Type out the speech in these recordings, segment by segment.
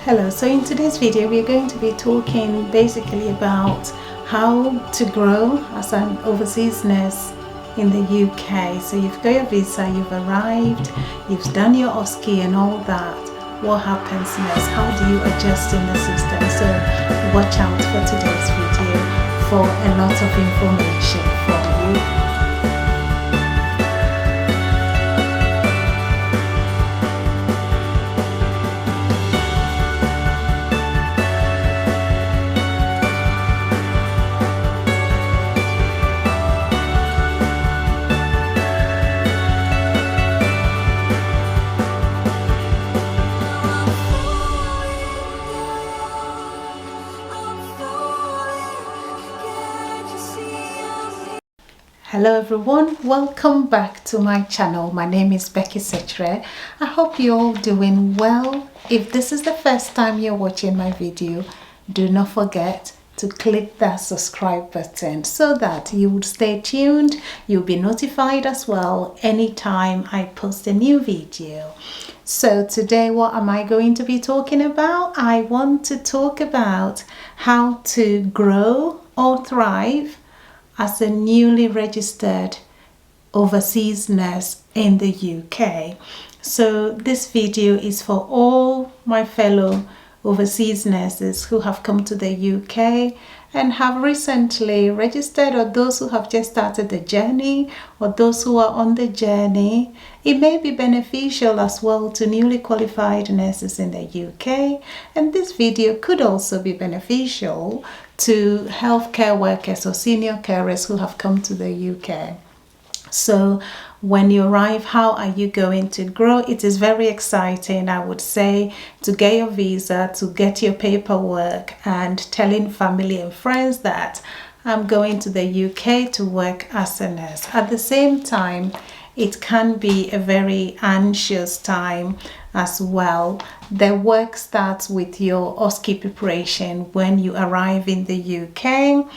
Hello, so in today's video we're going to be talking basically about how to grow as an overseas nurse in the UK. So you've got your visa, you've arrived, you've done your OSCE and all that. What happens next? How do you adjust in the system? So watch out for today's video for a lot of information from you. Hello everyone, welcome back to my channel. My name is Becky Setre. I hope you're all doing well. If this is the first time you're watching my video, do not forget to click that subscribe button so that you would stay tuned. You'll be notified as well anytime I post a new video. So today, what am I going to be talking about? I want to talk about how to grow or thrive as a newly registered overseas nurse in the UK. So this video is for all my fellow overseas nurses who have come to the UK and have recently registered, or those who have just started the journey, or those who are on the journey. It may be beneficial as well to newly qualified nurses in the UK, and this video could also be beneficial to healthcare workers or senior carers who have come to the UK. So when you arrive, how are you going to grow? It is very exciting, I would say, to get your visa, to get your paperwork, and telling family and friends that I'm going to the UK to work as a nurse. At the same time, it can be a very anxious time as well. The work starts with your OSCE preparation when you arrive in the UK.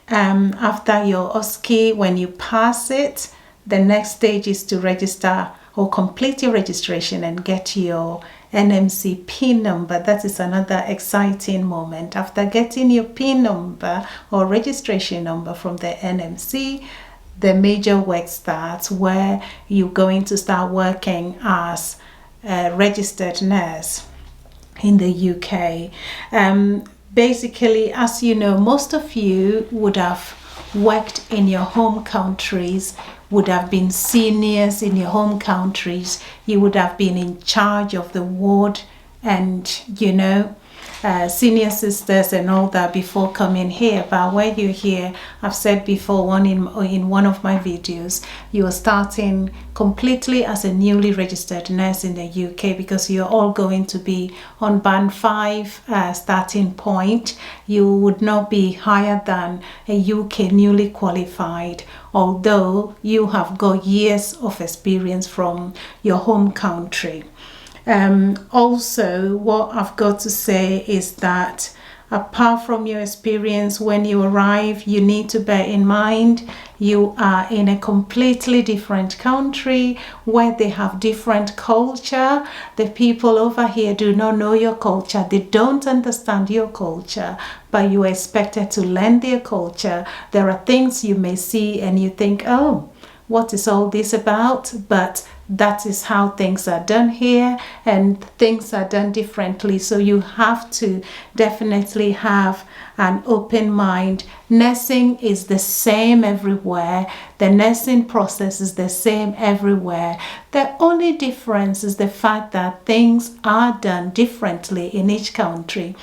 After your OSCE, when you pass it, the next stage is to register or complete your registration and get your NMC PIN number. That is another exciting moment. After getting your PIN number or registration number from the NMC, the major work starts, where you're going to start working as a registered nurse in the UK. Basically, as you know, most of you would have worked in your home countries, would have been seniors in your home countries. You would have been in charge of the ward and, senior sisters and all that before coming here. But when you're here, I've said before in one of my videos, you are starting completely as a newly registered nurse in the UK, because you're all going to be on band 5 starting point. You would not be higher than a UK newly qualified, although you have got years of experience from your home country. Also, what I've got to say is that apart from your experience, when you arrive, you need to bear in mind you are in a completely different country where they have different culture. The people over here do not know your culture. They don't understand your culture, but you are expected to learn their culture. There are things you may see and you think, oh, what is all this about? But that is how things are done here, and things are done differently. So you have to definitely have an open mind. Nursing is the same everywhere. The nursing process is the same everywhere. The only difference is the fact that things are done differently in each country.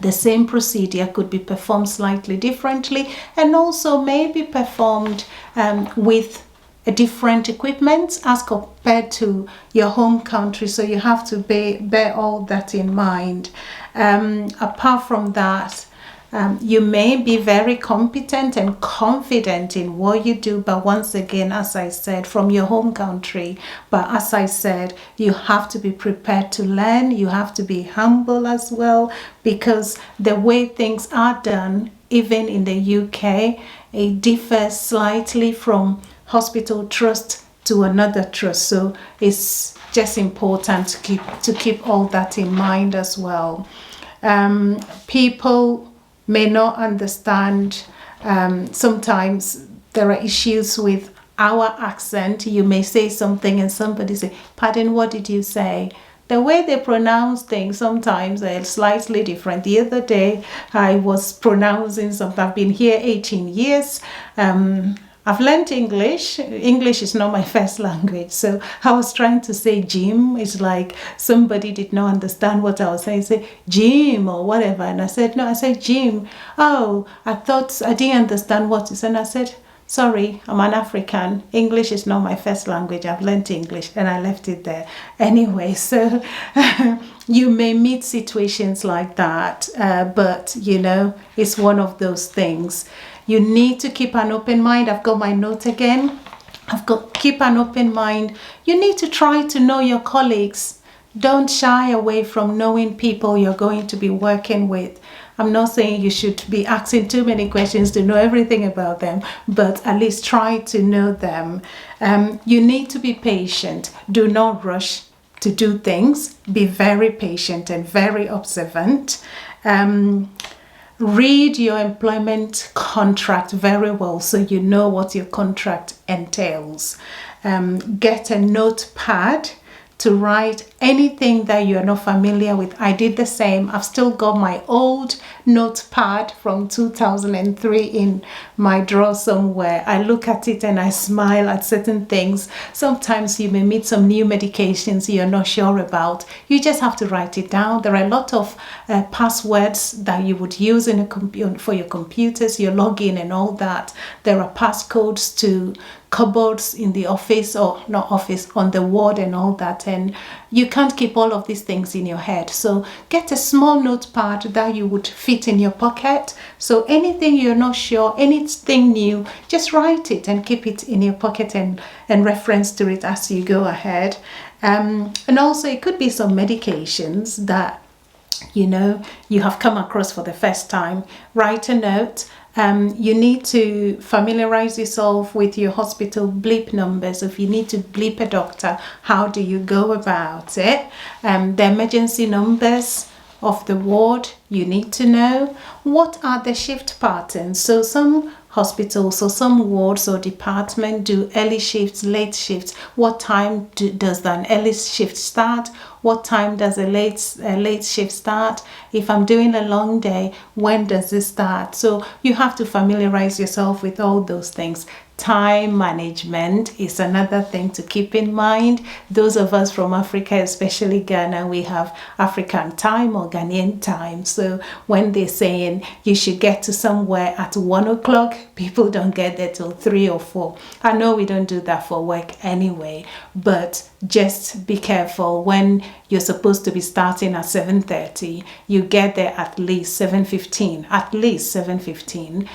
The same procedure could be performed slightly differently, and also maybe performed with a different equipment as compared to your home country. So you have to bear all that in mind. Apart from that, you may be very competent and confident in what you do, but once again, as I said, from your home country. But as I said, you have to be prepared to learn. You have to be humble as well, because the way things are done, even in the UK, it differs slightly from hospital trust to another trust. So it's just important to keep all that in mind as well. People may not understand. Sometimes there are issues with our accent. You may say something and somebody say, "Pardon, what did you say?" The way they pronounce things sometimes are slightly different. The other day I was pronouncing something. I've been here 18 years. I've learned English. English is not my first language. So I was trying to say gym. It's like somebody did not understand what I was saying. Say gym or whatever. And I said, no, I said gym. Oh, I thought I didn't understand what you said. And I said, sorry, I'm an African. English is not my first language. I've learned English, and I left it there. Anyway, so you may meet situations like that, but you know, it's one of those things. You need to keep an open mind. I've got my note again. Keep an open mind. You need to try to know your colleagues. Don't shy away from knowing people you're going to be working with. I'm not saying you should be asking too many questions to know everything about them, but at least try to know them. You need to be patient. Do not rush to do things. Be very patient and very observant. Read your employment contract very well so you know what your contract entails. Get a notepad to write anything that you're not familiar with. I did the same. I've still got my old notepad from 2003 in my drawer somewhere. I look at it and I smile at certain things. Sometimes you may meet some new medications you're not sure about. You just have to write it down. There are a lot of passwords that you would use in for your computers, your login and all that. There are passcodes to cupboards in the office, or not office, on the ward and all that, and you can't keep all of these things in your head. So get a small notepad that you would fit in your pocket. So anything you're not sure, anything new, just write it and keep it in your pocket and reference to it as you go ahead. And also it could be some medications that you know you have come across for the first time. Write a note. You need to familiarize yourself with your hospital bleep numbers. If you need to bleep a doctor, how do you go about it? The emergency numbers of the ward, you need to know. What are the shift patterns? So some hospitals or some wards or department do early shifts, late shifts. What time does an early shift start? What time does a late shift start? If I'm doing a long day, when does it start? So you have to familiarize yourself with all those things. Time management is another thing to keep in mind. Those of us from Africa, especially Ghana, we have African time or Ghanaian time. So when they're saying you should get to somewhere at 1 o'clock, people don't get there till 3 or 4. I know we don't do that for work anyway, but just be careful. When you're supposed to be starting at 7:30, you get there at least 7:15. At least 7:15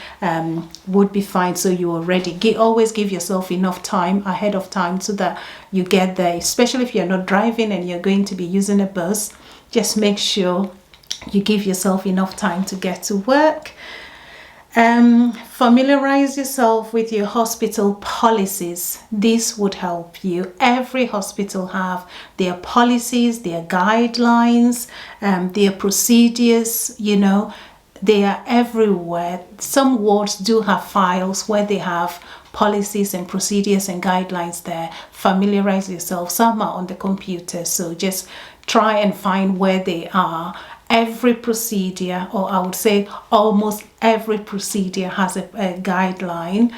would be fine. So you already always give yourself enough time ahead of time so that you get there, especially if you're not driving and you're going to be using a bus. Just make sure you give yourself enough time to get to work. Familiarize yourself with your hospital policies. This would help you. Every hospital have their policies, their guidelines, their procedures, you know, they are everywhere. Some wards do have files where they have policies and procedures and guidelines there. Familiarize yourself. Some are on the computer, so just try and find where they are. Every procedure, or I would say almost every procedure, has a guideline,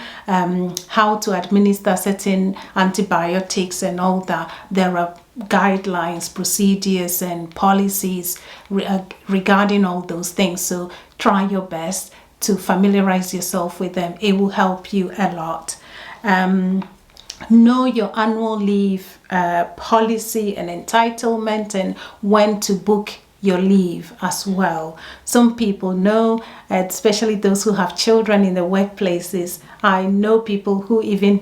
how to administer certain antibiotics and all that. There are guidelines, procedures and policies regarding all those things. So try your best to familiarize yourself with them. It will help you a lot. Know your annual leave policy and entitlement, and when to book your leave as well. Some people know, especially those who have children in the workplaces. I know people who even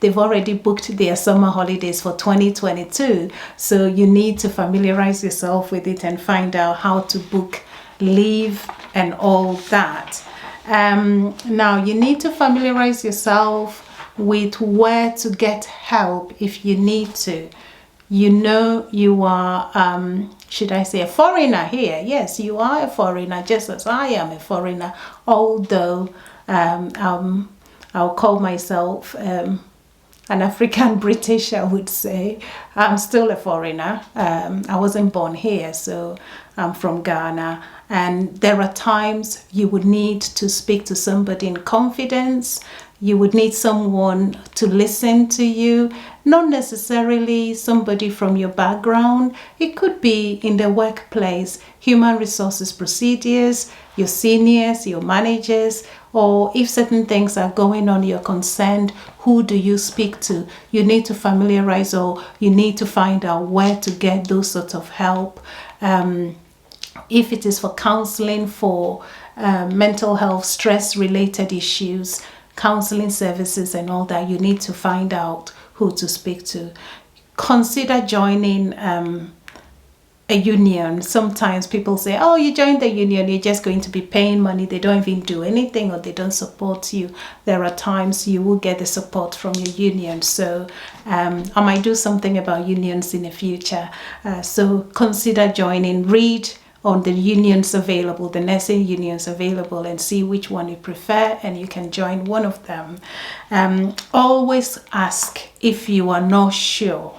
they've already booked their summer holidays for 2022. So you need to familiarize yourself with it and find out how to book leave and all that. Now you need to familiarize yourself with where to get help if you need to. you know you are, should I say, a foreigner here. Yes, you are a foreigner, just as I am a foreigner, although I'll call myself an African British, I would say. I'm still a foreigner. I wasn't born here, so I'm from Ghana. And there are times you would need to speak to somebody in confidence. You would need someone to listen to you, not necessarily somebody from your background. It could be in the workplace, human resources procedures, your seniors, your managers, or if certain things are going on, you're concerned, who do you speak to? You need to familiarize, or you need to find out where to get those sorts of help. If it is for counseling for mental health, stress-related issues, counseling services and all that, you need to find out who to speak to. Consider joining a union. Sometimes people say, oh, you joined the union, you're just going to be paying money. They don't even do anything, or they don't support you. There are times you will get the support from your union. So I might do something about unions in the future. So consider joining. Read on the unions available, the nursing unions available, and see which one you prefer, and you can join one of them. Always ask if you are not sure.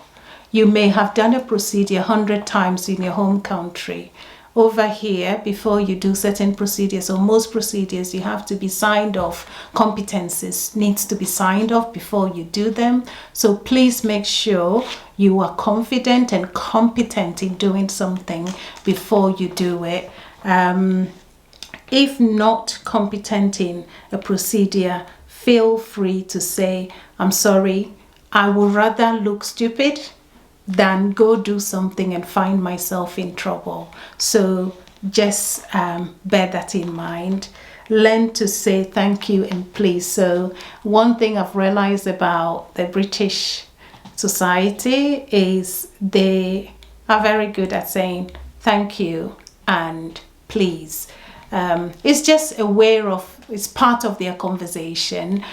You may have done a procedure 100 times in your home country. Over here, before you do certain procedures, or most procedures, you have to be signed off. Competencies needs to be signed off before you do them. So please make sure you are confident and competent in doing something before you do it. If not competent in a procedure, feel free to say, I'm sorry, I would rather look stupid than go do something and find myself in trouble. So just bear that in mind. Learn to say thank you and please. So one thing I've realized about the British society is they are very good at saying thank you and please. It's just a way of, it's part of their conversation.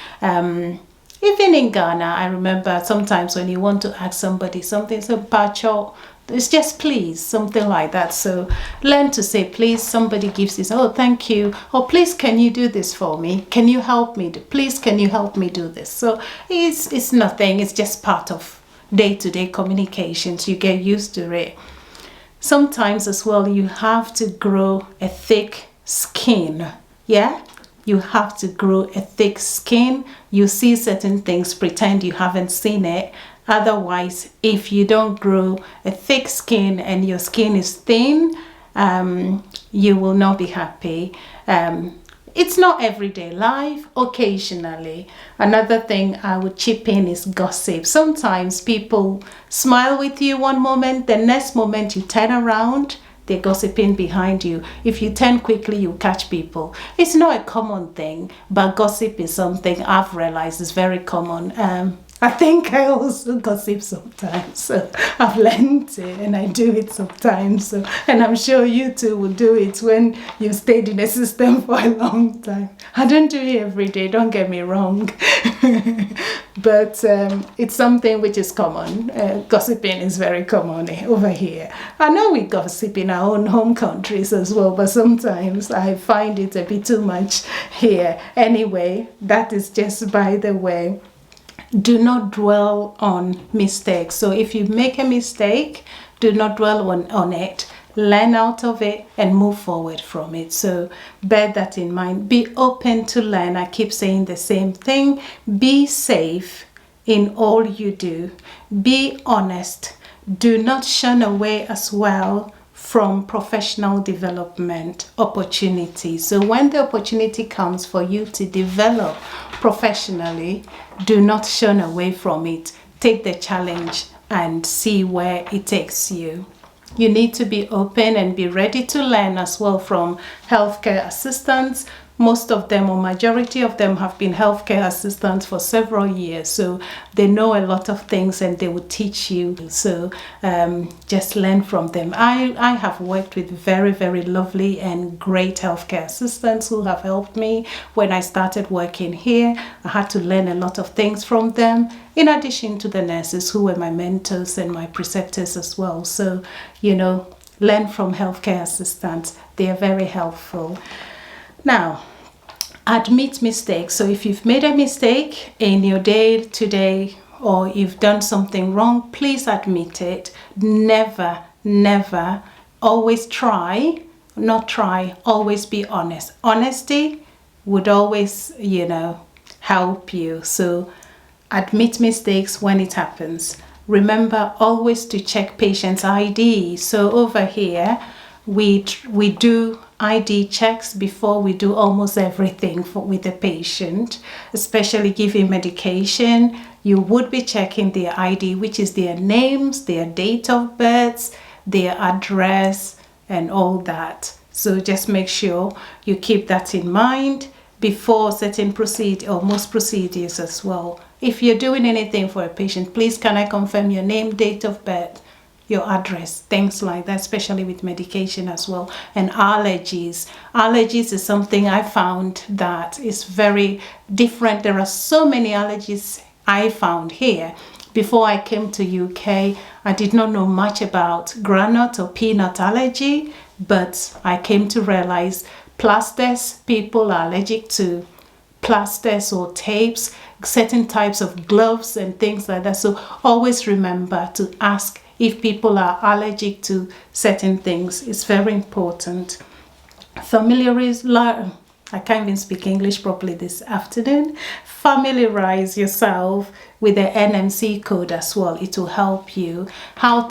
Even in Ghana, I remember sometimes when you want to ask somebody something, so pacho, it's just please, something like that. So learn to say please. Somebody gives this, oh, thank you, or please, can you do this for me? Can you help me? Please, can you help me do this? So it's nothing. It's just part of day-to-day communications. You get used to it. Sometimes as well, you have to grow a thick skin. Yeah? You have to grow a thick skin. You see certain things, pretend you haven't seen it. Otherwise, if you don't grow a thick skin and your skin is thin, you will not be happy. It's not everyday life, occasionally. Another thing I would chip in is gossip. Sometimes people smile with you one moment, the next moment you turn around, they're gossiping behind you. If you turn quickly, you catch people. It's not a common thing, but gossip is something I've realized is very common. I think I also gossip sometimes. So I've learned it and I do it sometimes. So, and I'm sure you too will do it when you've stayed in the system for a long time. I don't do it every day, don't get me wrong. But it's something which is common. Gossiping is very common over here. I know we gossip in our own home countries as well, but sometimes I find it a bit too much here. Anyway, that is just by the way. Do not dwell on mistakes. So if you make a mistake, do not dwell on it. Learn out of it and move forward from it. So bear that in mind. Be open to learn. I keep saying the same thing. Be safe in all you do. Be honest. Do not shun away as well from professional development opportunities. So when the opportunity comes for you to develop professionally, do not shun away from it. Take the challenge and see where it takes you. You need to be open and be ready to learn as well from healthcare assistants, most of them, or majority of them, have been healthcare assistants for several years, so they know a lot of things and they will teach you. So just learn from them. I have worked with very, very lovely and great healthcare assistants who have helped me when I started working here. I had to learn a lot of things from them, in addition to the nurses who were my mentors and my preceptors as well. So, you know, learn from healthcare assistants. They are very helpful. Now, admit mistakes. So if you've made a mistake in your day to day, or you've done something wrong, please admit it. Never, never, always always be honest. Honesty would always, you know, help you. So admit mistakes when it happens. Remember always to check patient's ID. So over here, we do ID checks before we do almost everything with the patient, especially giving medication. You would be checking their ID, which is their names, their date of birth, their address, and all that. So just make sure you keep that in mind before certain most procedures as well. If you're doing anything for a patient, please can I confirm your name, date of birth, your address, things like that, especially with medication as well. And allergies. Allergies is something I found that is very different. There are so many allergies I found here. Before I came to UK, I did not know much about granite or peanut allergy, but I came to realize plasters, people are allergic to plasters or tapes, certain types of gloves and things like that. So always remember to ask if people are allergic to certain things. It's very important. I can't even speak English properly this afternoon. Familiarize yourself with the NMC code as well. It will help you.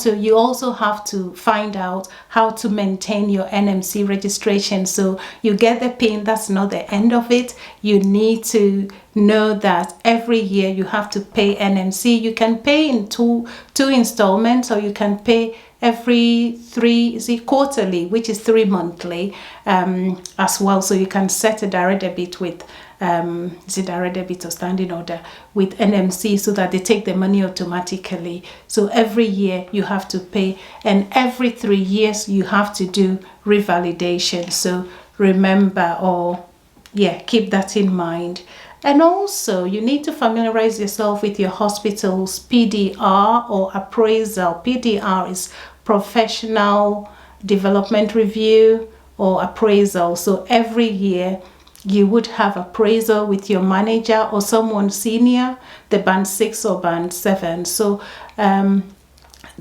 You also have to find out how to maintain your NMC registration. So you get the PIN, that's not the end of it. You need to know that every year you have to pay NMC. You can pay in two installments, or you can pay every quarterly, which is 3 monthly as well. So you can set a direct debit with direct debit or standing order with NMC, so that they take the money automatically. So every year you have to pay, and every 3 years you have to do revalidation. So remember, keep that in mind. And also you need to familiarize yourself with your hospital's PDR or appraisal. PDR is professional development review or appraisal. So every year you would have appraisal with your manager or someone senior, the band 6 or band 7. So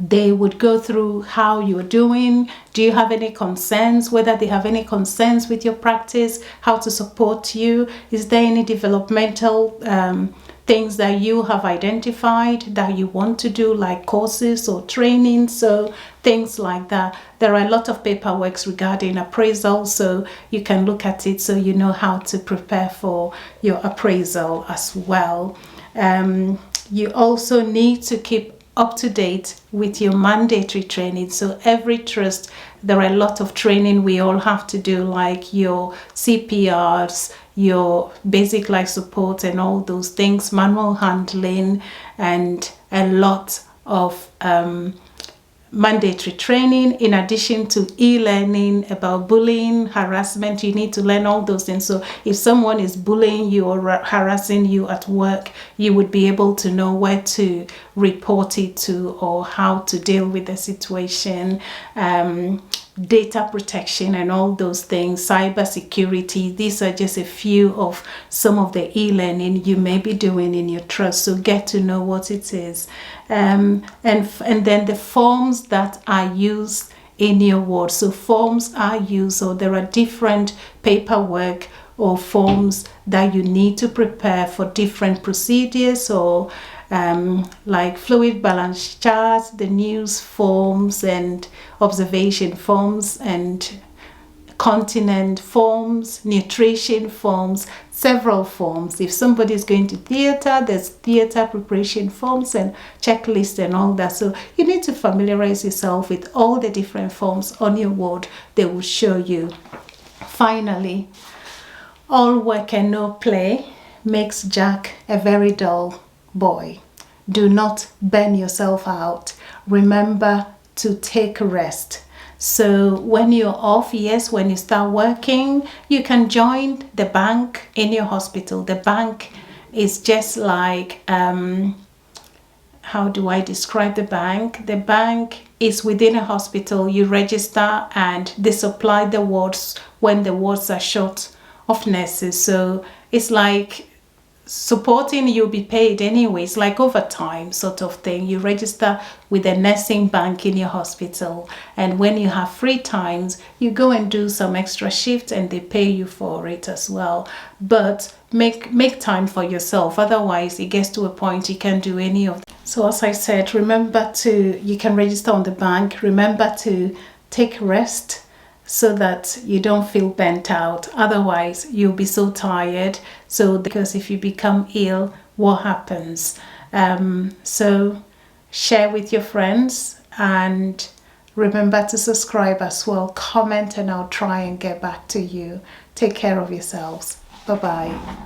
they would go through how you're doing. Do you have any concerns? Whether they have any concerns with your practice, how to support you. Is there any developmental things that you have identified that you want to do, like courses or training? So things like that. There are a lot of paperwork regarding appraisal, so you can look at it so you know how to prepare for your appraisal as well. You also need to keep up to date with your mandatory training. So every trust, there are a lot of training we all have to do, like your CPRs, your basic life support and all those things, manual handling, and a lot of mandatory training, in addition to e-learning about bullying, harassment. You need to learn all those things. So if someone is bullying you or harassing you at work, you would be able to know where to report it to or how to deal with the situation. Data protection and all those things, cyber security. These are just a few of some of the e-learning you may be doing in your trust. So get to know what it is. And then the forms that are used in your ward. So forms are used, so there are different paperwork or forms that you need to prepare for different procedures, or like fluid balance charts, the news forms and observation forms, and continent forms, nutrition forms, several forms. If somebody is going to theater, there's theater preparation forms and checklists and all that. So you need to familiarize yourself with all the different forms on your ward. They will show you. Finally, All work and no play makes Jack a very dull boy. Do not burn yourself out. Remember to take rest. So when you're off, yes, when you start working, you can join the bank in your hospital. The bank is just like, how do I describe the bank? The bank is within a hospital. You register and they supply the wards when the wards are short of nurses. So it's like supporting, you'll be paid anyways, like overtime sort of thing. You register with a nursing bank in your hospital, and when you have free times, you go and do some extra shifts and they pay you for it as well. But make time for yourself, otherwise it gets to a point you can't do any of that. So as I said, remember to, you can register on the bank. Remember to take rest so that you don't feel burnt out. Otherwise you'll be so tired. So because if you become ill, what happens? So share with your friends, and remember to subscribe as well. Comment and I'll try and get back to you. Take care of yourselves. Bye bye.